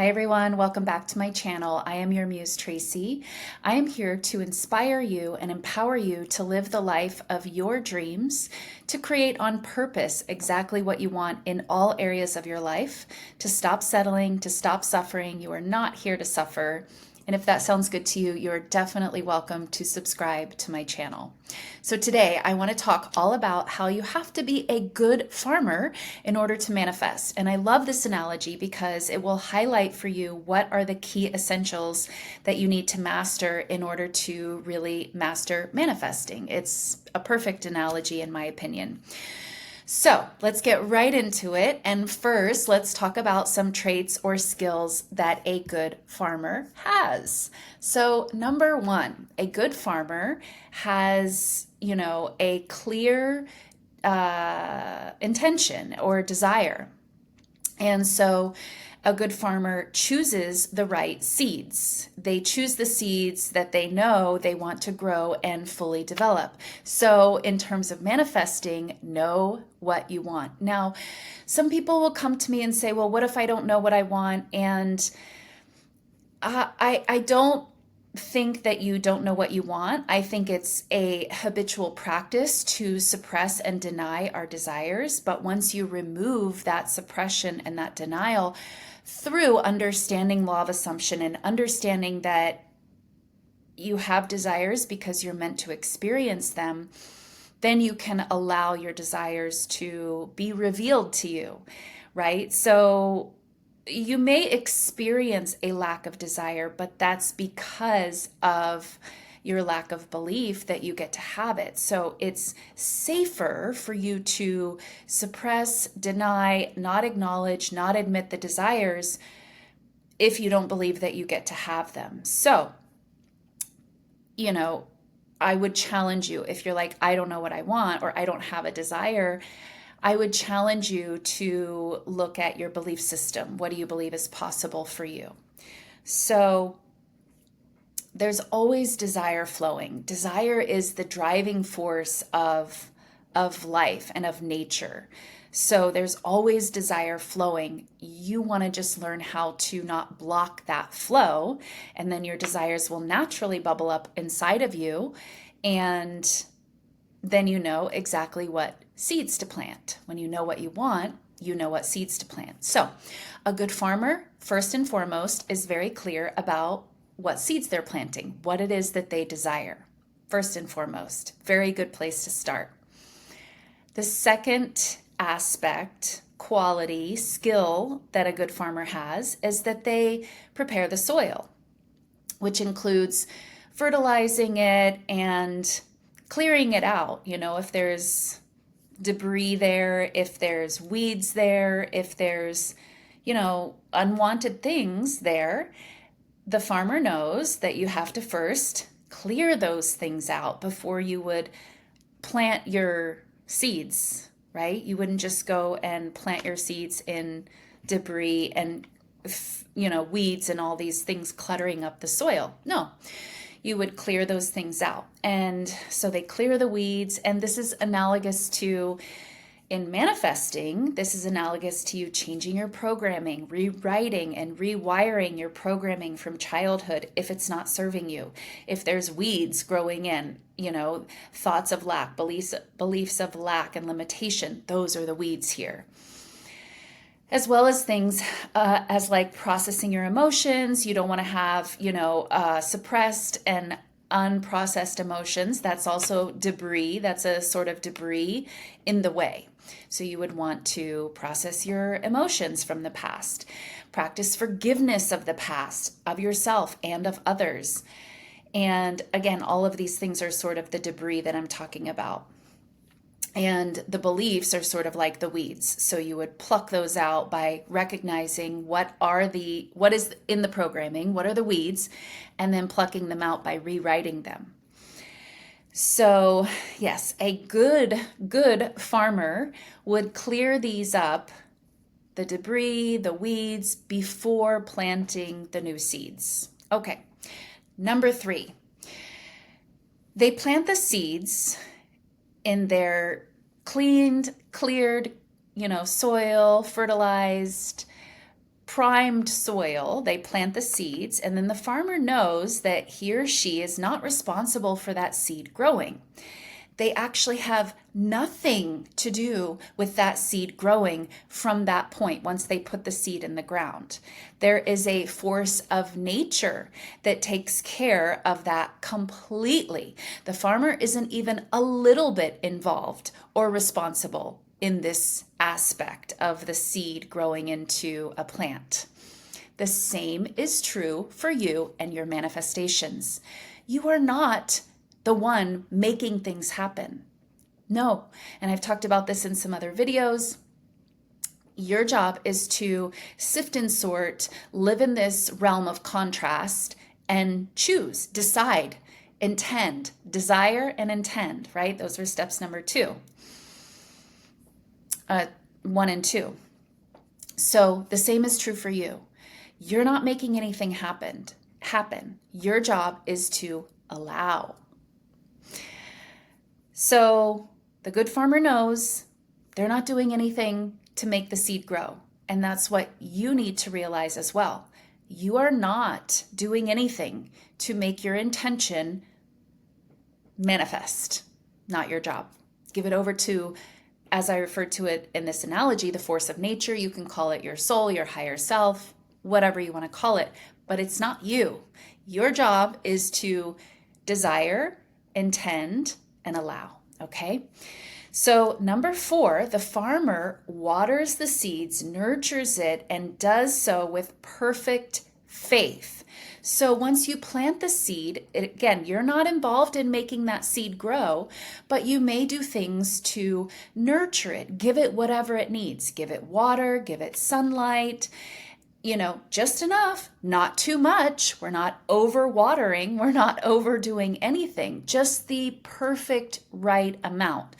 Hi everyone, welcome back to my channel. I am Your Muse Traci. I am here to inspire you and empower you to live the life of your dreams, to create on purpose exactly what you want in all areas of your life, to stop settling, to stop suffering. You are not here to suffer. And if that sounds good to you, you're definitely welcome to subscribe to my channel. So today I want to talk all about how you have to be a good farmer in order to manifest. And I love this analogy because it will highlight for you what are the key essentials that you need to master in order to really master manifesting. It's a perfect analogy in my opinion. So let's get right into it. And first, let's talk about some traits or skills that a good farmer has. So, number one, a good farmer has, a clear intention or desire. And so a good farmer chooses the right seeds. They choose the seeds that they know they want to grow and fully develop. So in terms of manifesting, know what you want. Now, some people will come to me and say, well, what if I don't know what I want? And I don't think that you don't know what you want. I think it's a habitual practice to suppress and deny our desires. But once you remove that suppression and that denial through understanding law of assumption and understanding that you have desires because you're meant to experience them, then you can allow your desires to be revealed to you, right? So you may experience a lack of desire, but that's because of your lack of belief that you get to have it. So it's safer for you to suppress, deny, not acknowledge, not admit the desires if you don't believe that you get to have them. So, I would challenge you if you're like, I don't know what I want or I don't have a desire. I would challenge you to look at your belief system. What do you believe is possible for you? So there's always desire flowing. Desire is the driving force of life and of nature. So there's always desire flowing. You want to just learn how to not block that flow, and then your desires will naturally bubble up inside of you, and then you know exactly what seeds to plant. When you know what you want, you know what seeds to plant. So a good farmer, first and foremost, is very clear about what seeds they're planting, what it is that they desire. First and foremost, very good place to start. The second aspect, quality, skill that a good farmer has is that they prepare the soil, which includes fertilizing it and clearing it out. If there's debris there, if there's weeds there, if there's, unwanted things there, the farmer knows that you have to first clear those things out before you would plant your seeds, right? You wouldn't just go and plant your seeds in debris and, weeds and all these things cluttering up the soil. No. You would clear those things out. And so they clear the weeds. And this is analogous to, in manifesting, this is analogous to you changing your programming, rewriting and rewiring your programming from childhood if it's not serving you. If there's weeds growing in, thoughts of lack, beliefs of lack and limitation, those are the weeds here. As well as things as like processing your emotions. You don't want to have, suppressed and unprocessed emotions. That's also debris. That's a sort of debris in the way. So you would want to process your emotions from the past. Practice forgiveness of the past, of yourself and of others. And again, all of these things are sort of the debris that I'm talking about. And the beliefs are sort of like the weeds. So you would pluck those out by recognizing what is in the programming, what are the weeds, and then plucking them out by rewriting them. So yes, a good farmer would clear these up, the debris, the weeds, before planting the new seeds. Okay, number 3, they plant the seeds in their cleared, soil, fertilized, primed soil, they plant the seeds, and then the farmer knows that he or she is not responsible for that seed growing. They actually have nothing to do with that seed growing from that point once they put the seed in the ground. There is a force of nature that takes care of that completely. The farmer isn't even a little bit involved or responsible in this aspect of the seed growing into a plant. The same is true for you and your manifestations. You are not the one making things happen. No, and I've talked about this in some other videos. Your job is to sift and sort, live in this realm of contrast, and choose, decide, intend, desire, and intend, right? Those were steps number 1 and 2. So the same is true for you. You're not making anything happen. Your job is to allow. So the good farmer knows they're not doing anything to make the seed grow. And that's what you need to realize as well. You are not doing anything to make your intention manifest. Not your job. Give it over to, as I referred to it in this analogy, the force of nature. You can call it your soul, your higher self, whatever you want to call it, but it's not you. Your job is to desire, intend, and allow. Okay? So number 4, the farmer waters the seeds, nurtures it, and does so with perfect faith. So once you plant the seed, again, you're not involved in making that seed grow, but you may do things to nurture it, give it whatever it needs, give it water, give it sunlight, just enough, not too much. We're not over watering. We're not overdoing anything, just the perfect right amount.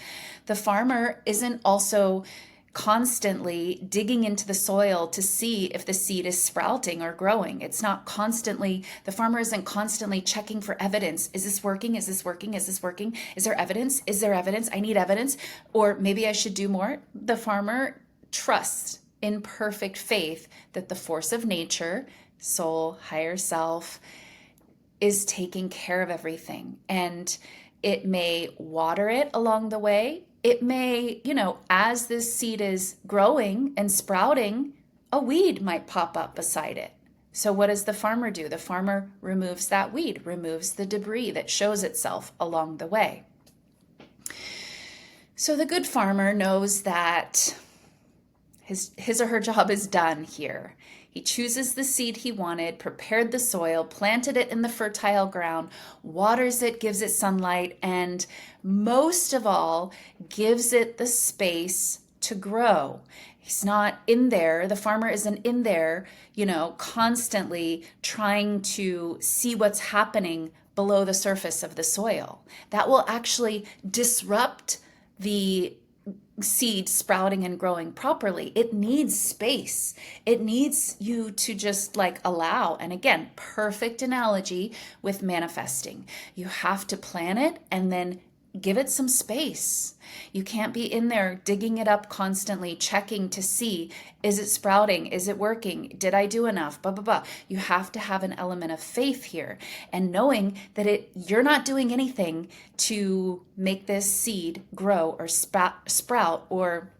The farmer isn't also constantly digging into the soil to see if the seed is sprouting or growing. The farmer isn't constantly checking for evidence. Is this working? Is this working? Is this working? Is there evidence? Is there evidence? I need evidence. Or maybe I should do more. The farmer trusts in perfect faith that the force of nature, soul, higher self, is taking care of everything. And it may water it along the way. It may, as this seed is growing and sprouting, a weed might pop up beside it. So what does the farmer do? The farmer removes that weed, removes the debris that shows itself along the way. So the good farmer knows that his or her job is done here. He chooses the seed he wanted, prepared the soil, planted it in the fertile ground, waters it, gives it sunlight, and most of all, gives it the space to grow. He's not in there. The farmer isn't in there, constantly trying to see what's happening below the surface of the soil. That will actually disrupt the seed sprouting and growing properly. It needs space. It needs you to just allow. And again, perfect analogy with manifesting. You have to plan it and then give it some space. You can't be in there digging it up constantly, checking to see, is it sprouting? Is it working? Did I do enough? Blah, blah, blah. You have to have an element of faith here and knowing that you're not doing anything to make this seed grow or sprout or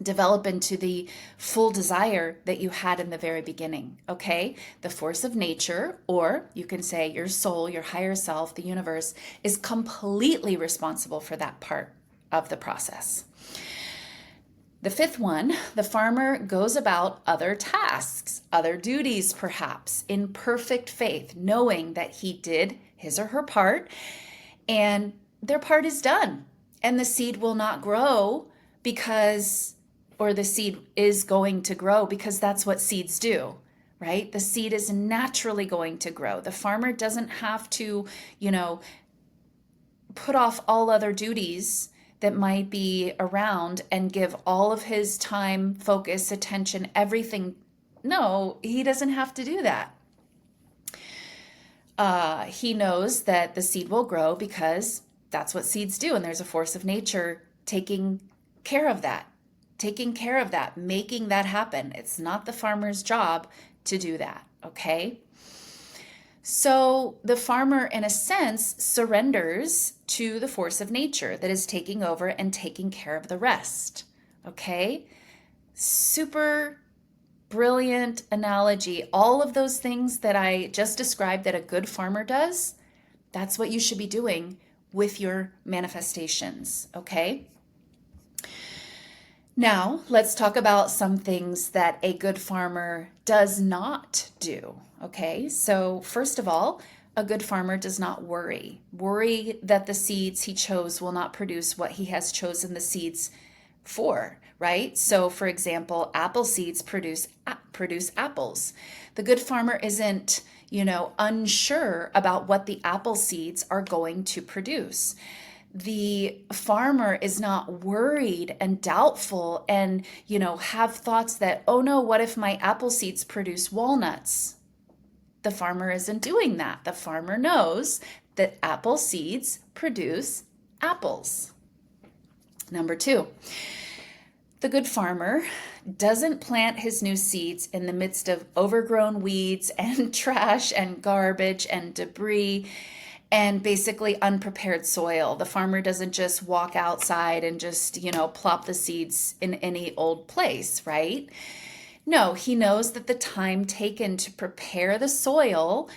develop into the full desire that you had in the very beginning, okay? The force of nature, or you can say your soul, your higher self, the universe, is completely responsible for that part of the process. The 5th one, the farmer goes about other tasks, other duties perhaps, in perfect faith, knowing that he did his or her part and their part is done. And the seed will not grow or the seed is going to grow because that's what seeds do, right? The seed is naturally going to grow. The farmer doesn't have to, put off all other duties that might be around and give all of his time, focus, attention, everything. No, he doesn't have to do that. He knows that the seed will grow because that's what seeds do. And there's a force of nature taking care of that. taking care of that, making that happen. It's not the farmer's job to do that, okay? So the farmer, in a sense, surrenders to the force of nature that is taking over and taking care of the rest, okay? Super brilliant analogy. All of those things that I just described that a good farmer does, that's what you should be doing with your manifestations, okay? Now, let's talk about some things that a good farmer does not do, okay? So, first of all, a good farmer does not worry. Worry that the seeds he chose will not produce what he has chosen the seeds for, right? So, for example, apple seeds produce apples. The good farmer isn't, unsure about what the apple seeds are going to produce. The farmer is not worried and doubtful and, have thoughts that, oh no, what if my apple seeds produce walnuts? The farmer isn't doing that. The farmer knows that apple seeds produce apples. Number 2, the good farmer doesn't plant his new seeds in the midst of overgrown weeds and trash and garbage and debris and basically unprepared soil. The farmer doesn't just walk outside and just, plop the seeds in any old place, right? No, he knows that the time taken to prepare the soil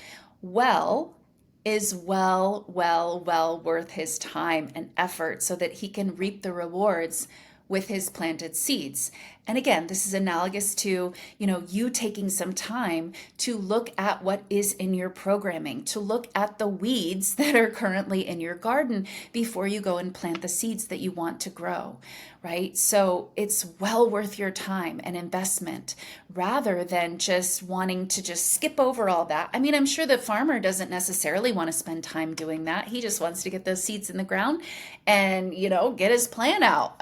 is well worth his time and effort so that he can reap the rewards with his planted seeds. And again, this is analogous to, you taking some time to look at what is in your programming, to look at the weeds that are currently in your garden before you go and plant the seeds that you want to grow, right? So it's well worth your time and investment rather than just wanting to just skip over all that. I mean, I'm sure the farmer doesn't necessarily want to spend time doing that. He just wants to get those seeds in the ground and, get his plan out,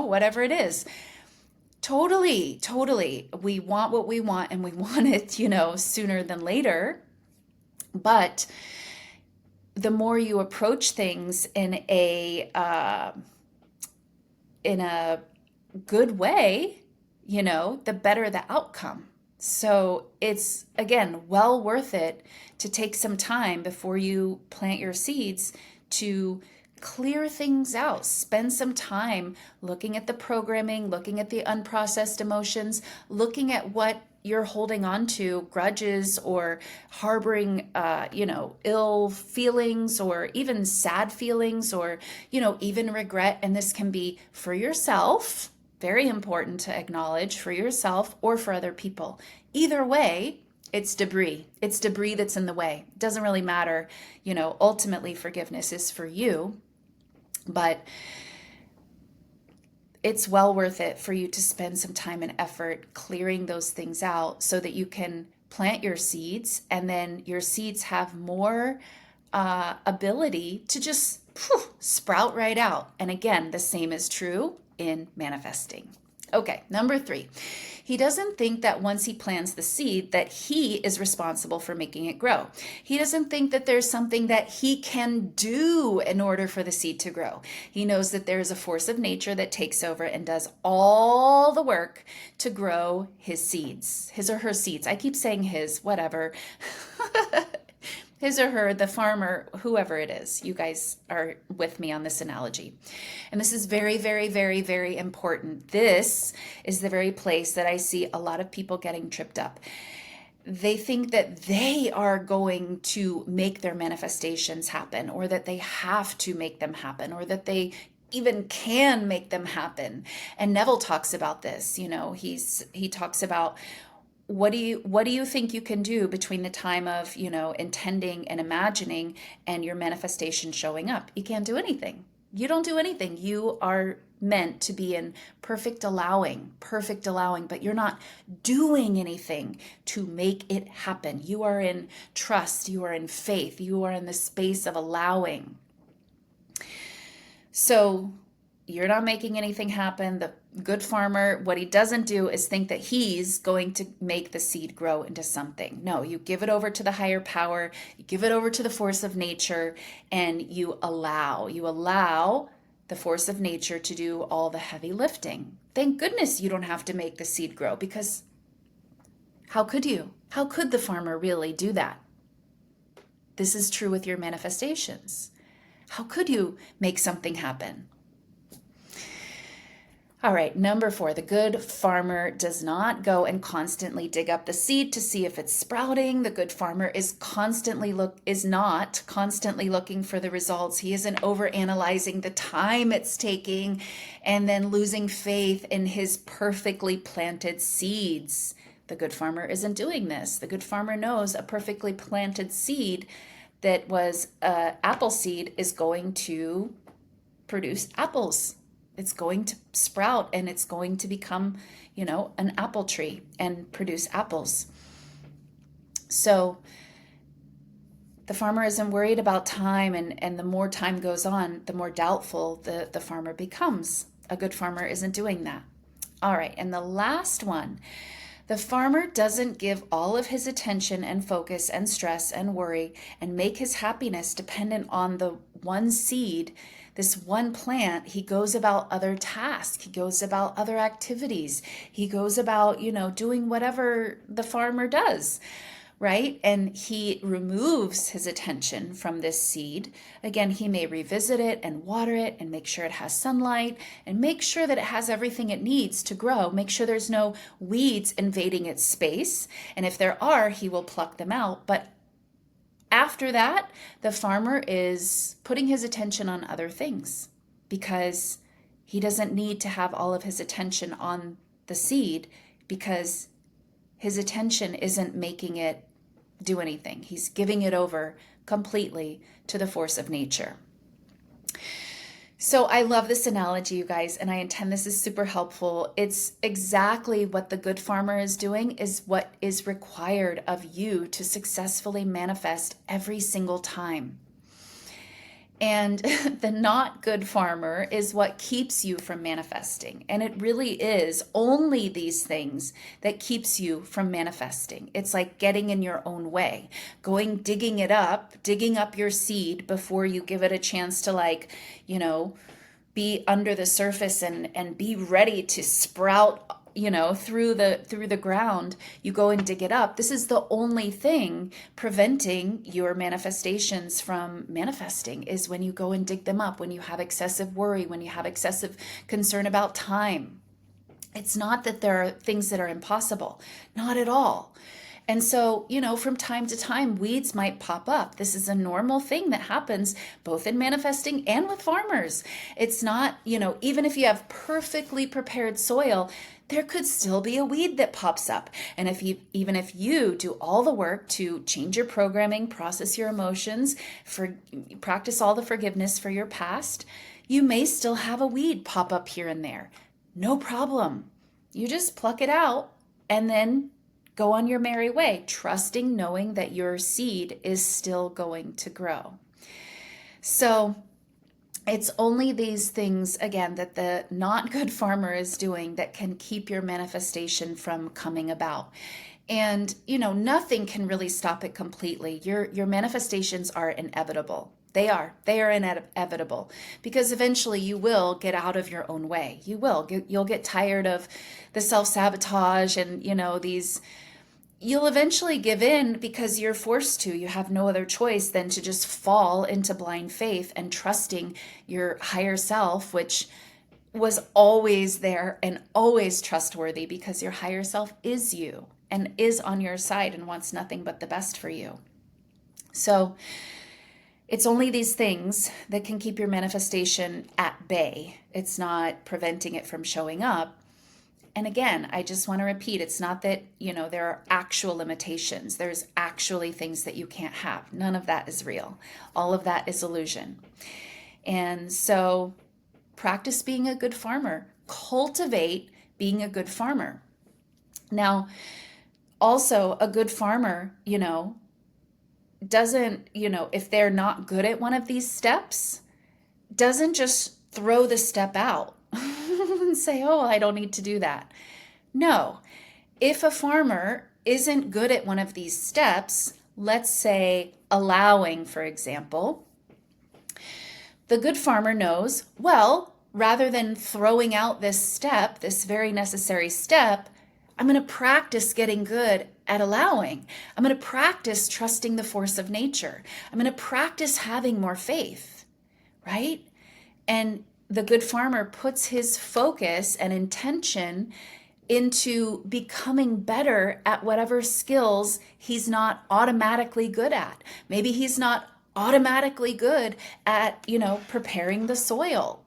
whatever it is. Totally. We want what we want and we want it, sooner than later. But the more you approach things in a good way, the better the outcome. So it's, again, well worth it to take some time before you plant your seeds to clear things out. Spend some time looking at the programming, looking at the unprocessed emotions, looking at what you're holding on to, grudges or harboring, ill feelings or even sad feelings or, even regret. And this can be for yourself, very important to acknowledge, for yourself or for other people. Either way, it's debris. It's debris that's in the way. It doesn't really matter. Ultimately forgiveness is for you. But it's well worth it for you to spend some time and effort clearing those things out so that you can plant your seeds and then your seeds have more ability to just sprout right out. And again, the same is true in manifesting. Okay, number 3, he doesn't think that once he plants the seed that he is responsible for making it grow. He doesn't think that there's something that he can do in order for the seed to grow. He knows that there is a force of nature that takes over and does all the work to grow his seeds, his or her seeds. I keep saying his, whatever. His or her, the farmer, whoever it is. You guys are with me on this analogy. And this is very, very, very, very important. This is the very place that I see a lot of people getting tripped up. They think that they are going to make their manifestations happen, or that they have to make them happen, or that they even can make them happen. And Neville talks about this. He talks about, what do you think you can do between the time of, intending and imagining and your manifestation showing up? You can't do anything. You don't do anything. You are meant to be in perfect allowing, but you're not doing anything to make it happen. You are in trust. You are in faith. You are in the space of allowing. So you're not making anything happen. The good farmer, what he doesn't do is think that he's going to make the seed grow into something. No, you give it over to the higher power, you give it over to the force of nature, and you allow the force of nature to do all the heavy lifting. Thank goodness you don't have to make the seed grow, because how could you? How could the farmer really do that? This is true with your manifestations. How could you make something happen? All right, number 4, the good farmer does not go and constantly dig up the seed to see if it's sprouting. The good farmer is not constantly looking for the results. He isn't overanalyzing the time it's taking and then losing faith in his perfectly planted seeds. The good farmer isn't doing this. The good farmer knows a perfectly planted seed that was apple seed is going to produce apples. It's going to sprout and it's going to become, an apple tree and produce apples. So the farmer isn't worried about time, and the more time goes on, the more doubtful the farmer becomes. A good farmer isn't doing that. All right, and the last one, the farmer doesn't give all of his attention and focus and stress and worry and make his happiness dependent on the one seed, this one plant. He goes about other tasks. He goes about other activities. He goes about, doing whatever the farmer does, right? And he removes his attention from this seed. Again, he may revisit it and water it and make sure it has sunlight and make sure that it has everything it needs to grow. Make sure there's no weeds invading its space. And if there are, he will pluck them out. But after that, the farmer is putting his attention on other things because he doesn't need to have all of his attention on the seed, because his attention isn't making it do anything. He's giving it over completely to the force of nature. So I love this analogy, you guys, and I intend this is super helpful. It's exactly what the good farmer is doing is what is required of you to successfully manifest every single time. And the not good farmer is what keeps you from manifesting. And it really is only these things that keeps you from manifesting. It's like getting in your own way, digging up your seed before you give it a chance to be under the surface and be ready to sprout through the ground. You go and dig it up. This is the only thing preventing your manifestations from manifesting, is when you go and dig them up, when you have excessive worry, when you have excessive concern about time. It's not that there are things that are impossible, not at all. And so, from time to time, weeds might pop up. This is a normal thing that happens both in manifesting and with farmers. It's not, even if you have perfectly prepared soil, there could still be a weed that pops up. And even if you do all the work to change your programming, process your emotions, practice all the forgiveness for your past, you may still have a weed pop up here and there. No problem. You just pluck it out and then go on your merry way, trusting, knowing that your seed is still going to grow. So it's only these things, again, that the not good farmer is doing that can keep your manifestation from coming about. And, nothing can really stop it completely. Your manifestations are inevitable. They are inevitable, because eventually you will get out of your own way. You'll get tired of the self-sabotage and, you'll eventually give in because you're forced to. You have no other choice than to just fall into blind faith and trusting your higher self, which was always there and always trustworthy, because your higher self is you and is on your side and wants nothing but the best for you. So it's only these things that can keep your manifestation at bay. It's not preventing it from showing up. And again, I just want to repeat, it's not that, there are actual limitations. There's actually things that you can't have. None of that is real. All of that is illusion. And so practice being a good farmer. Cultivate being a good farmer. Now, also a good farmer, doesn't, if they're not good at one of these steps, doesn't just throw the step out and say, oh, I don't need to do that. No, if a farmer isn't good at one of these steps, let's say allowing, for example, The good farmer knows, well, rather than throwing out this step, this very necessary step, I'm going to practice getting good at allowing. I'm going to practice trusting the force of nature. I'm going to practice having more faith, right? And the good farmer puts his focus and intention into becoming better at whatever skills he's not automatically good at. Maybe he's not automatically good at, preparing the soil.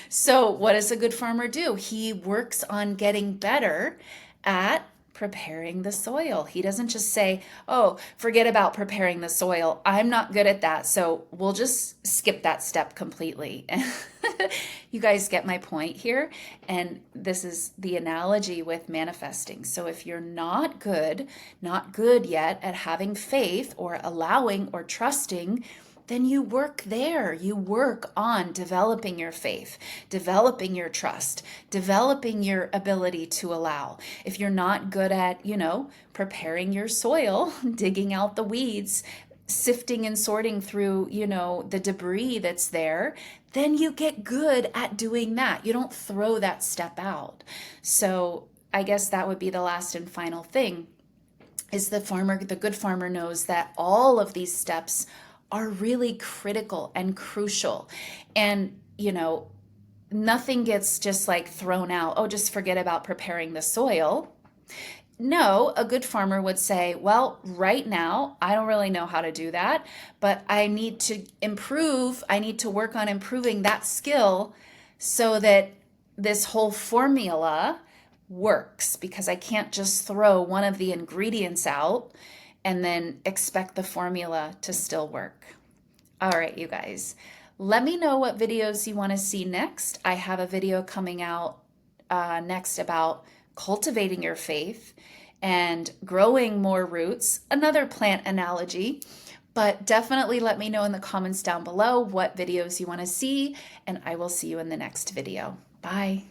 So what does a good farmer do? He works on getting better at preparing the soil. He doesn't just say, oh, forget about preparing the soil. I'm not good at that, so we'll just skip that step completely. You guys get my point here? And this is the analogy with manifesting. So if you're not good yet at having faith or allowing or trusting, then you work there. You work on developing your faith, developing your trust, developing your ability to allow. If you're not good at, preparing your soil, digging out the weeds, sifting and sorting through, the debris that's there, then you get good at doing that. You don't throw that step out. So I guess that would be the last and final thing is the good farmer knows that all of these steps are really critical and crucial. And, nothing gets just like thrown out. Oh, just forget about preparing the soil. No, a good farmer would say, well, right now, I don't really know how to do that, but I need to improve. I need to work on improving that skill so that this whole formula works, because I can't just throw one of the ingredients out and then expect the formula to still work. All right, you guys, let me know what videos you want to see next. I have a video coming out next about cultivating your faith and growing more roots, another plant analogy, but definitely let me know in the comments down below what videos you want to see, and I will see you in the next video. Bye.